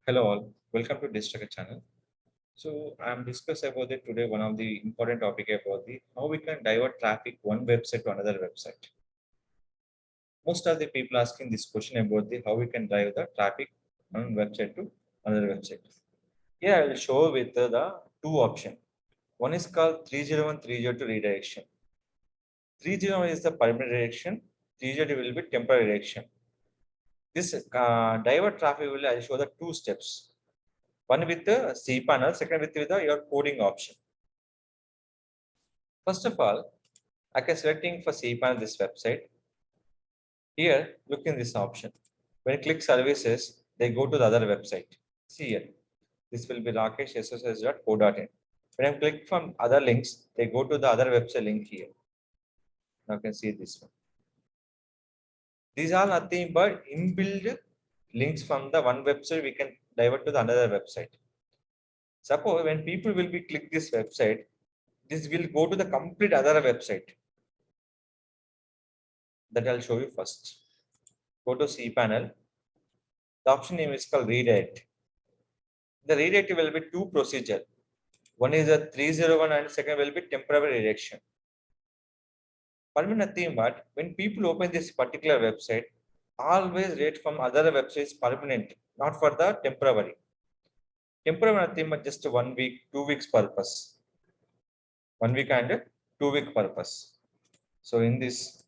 Hello all, welcome to District channel. So I'm discuss about it today one of the important topic about the how we can divert traffic one website to another website. Most of the people asking this question about the how we can drive the traffic one website to another website. Here I will show with the two option. One is called 301 302 redirection. 301 is the permanent redirection, 302 will be temporary redirection. This divert traffic will I show the two steps. One with the cPanel, second with the, your coding option. First of all, I can selecting for cPanel this website. Here, look in this option. When you click services, they go to the other website. See here, this will be rakeshssos.co.in. When I click from other links, they go to the other website link here. Now you can see this one. These are nothing but inbuilt links from the one website we can divert to the another website. Suppose when people will be click this website, this will go to the complete other website. That I'll show you first. Go to cPanel. The option name is called redirect. The redirect will be two procedure. One is a 301 and second will be temporary redirection. Permanent theme, but when people open this particular website, always rate from other websites permanent, not for the temporary. Temporary theme just 1 week, 2 weeks purpose. 1 week and 2 week purpose. So in this,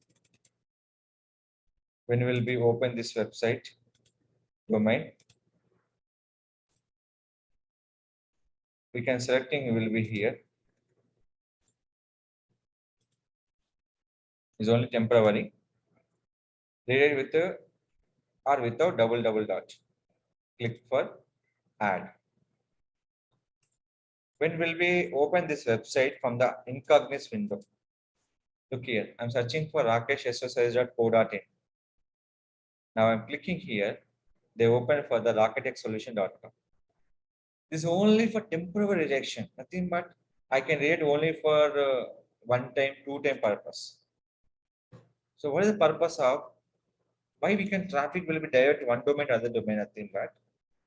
when will be open this website domain, we can selecting will be here. Is only temporary. Redirect with a or without double dot. Click for add. When will we open this website from the incognito window? Look here, I'm searching for rakeshssos.co.in. Now I'm clicking here. They open for the rocketxsolution.com. This is only for temporary rejection, nothing but I can read only for one time, two time purpose. So what is the purpose of why we can traffic will be diverted one domain to other domain, nothing but.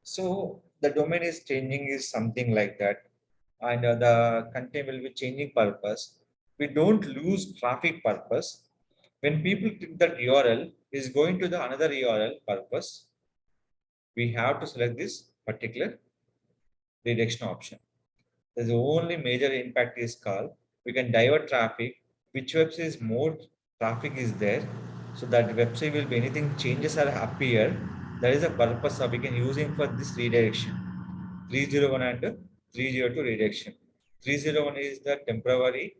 So the domain is changing is something like that, and the content will be changing purpose. We don't lose traffic purpose. When people click that URL is going to the another URL purpose, we have to select this particular redirection option. There's the only major impact is called we can divert traffic. Which website is more traffic is there, so that website will be anything changes are appear. That is the purpose of we can using for this redirection. 301 and 302 redirection. 301 is the temporary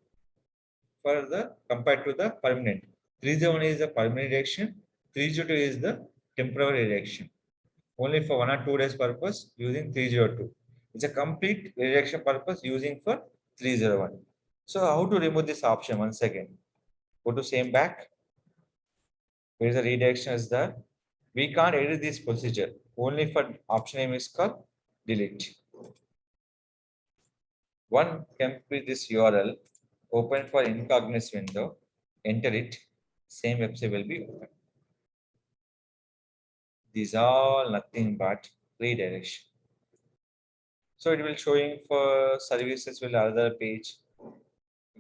for the compared to the permanent. 301 is the permanent redirection. 302 is the temporary redirection. Only for 1 or 2 days purpose using 302. It's a complete redirection purpose using for 301. So how to remove this option once again? Go to same back. Where is the redirection is there? We can't edit this procedure. Only for option name is called delete. One complete this URL, open for incognito window, enter it, same website will be open. These are nothing but redirection. So it will showing for services will other page,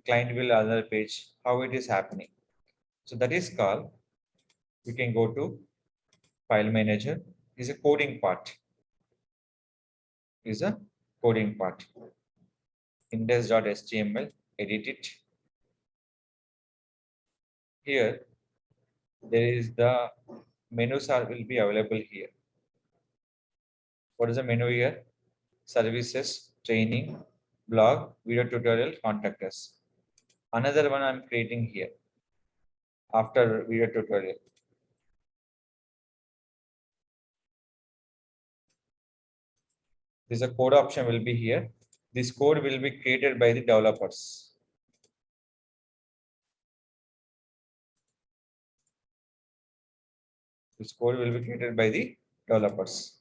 client will other page, how it is happening. So that is called, we can go to file manager, is a coding part, is a coding part. Index.html, edit it. Here, there is the menus are will be available here. What is the menu here? Services, training, blog, video tutorial, contact us. Another one I'm creating here after video tutorial. This a code option will be here. This code will be created by the developers. This code will be created by the developers.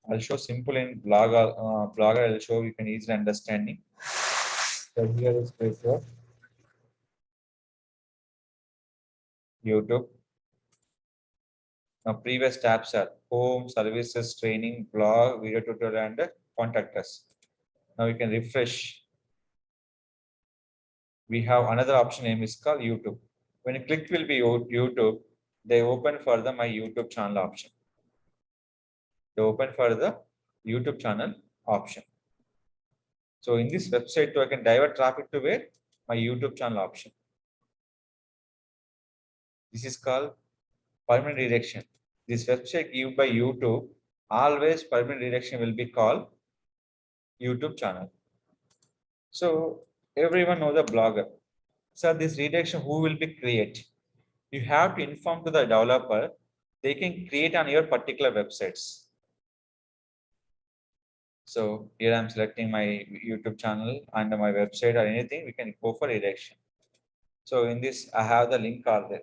I'll show simple in Blogger. I'll show you can easily understanding. So here is Facebook, YouTube, Now previous tabs are home, services, training, blog, video tutorial, and contact us. Now we can refresh. We have another option name is called YouTube. When you click will be YouTube, they open for the my YouTube channel option. They open for the YouTube channel option. So in this website, too, I can divert traffic to where? My YouTube channel option. This is called permanent redirection. This website given by YouTube, always permanent redirection will be called YouTube channel. So everyone know the blogger. So this redirection who will be create? You have to inform to the developer, they can create on your particular websites. So here I'm selecting my YouTube channel and my website or anything, we can go for redirection. So in this, I have the link are there.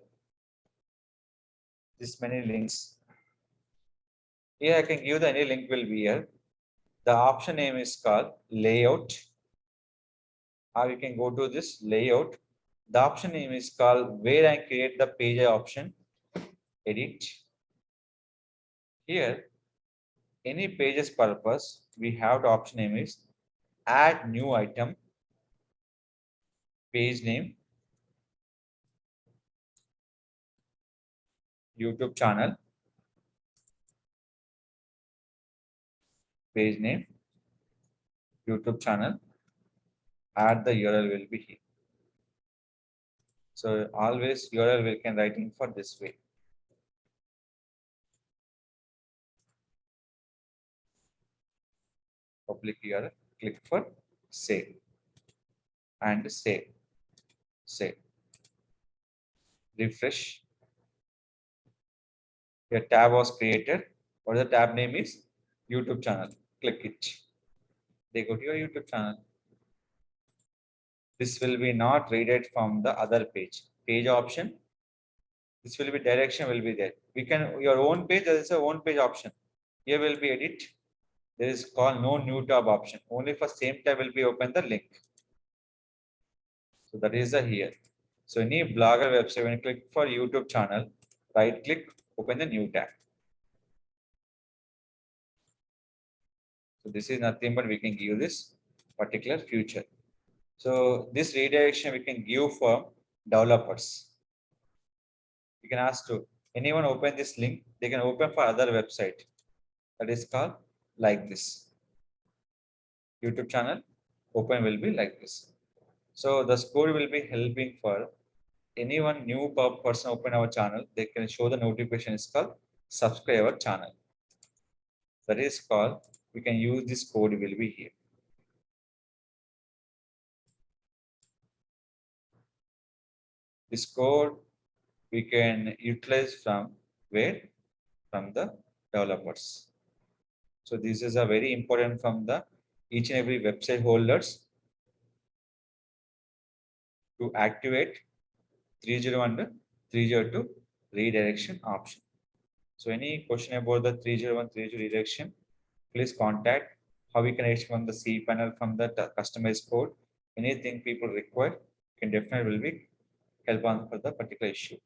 This many links. Here I can give the any link will be here. The option name is called layout. Or you can go to this layout. The option name is called where I create the page option. Edit. Here, any pages purpose, we have the option name is add new item, page name, YouTube channel, page name, YouTube channel, add the URL will be here. So always URL we can writing for this way. Public URL, click for save and save. Save. Refresh. Your tab was created. What the tab name is? YouTube channel. Click it. They go to your YouTube channel. This will be not read from the other page. Page option. This will be direction will be there. We can your own page. There is a own page option. Here will be edit. There is called no new tab option. Only for same tab will be open the link. So that is the here. So any blogger website, when you click for YouTube channel, right click, open the new tab. So this is nothing but we can give this particular feature. So this redirection we can give for developers. You can ask to anyone open this link, they can open for other website. That is called like this. YouTube channel open will be like this. So the score will be helping for anyone new person open our channel, they can show the notification is called subscribe our channel. That is called, we can use this code will be here. This code we can utilize from where? From the developers. So this is a very important from the each and every website holders to activate 301 to 302 redirection option. So any question about the 301 302 redirection, please contact how we can expand the cPanel from the customized code. Anything people require can definitely will be help on for the particular issue.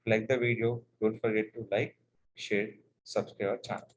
Like the video, don't forget to like, share, subscribe our channel.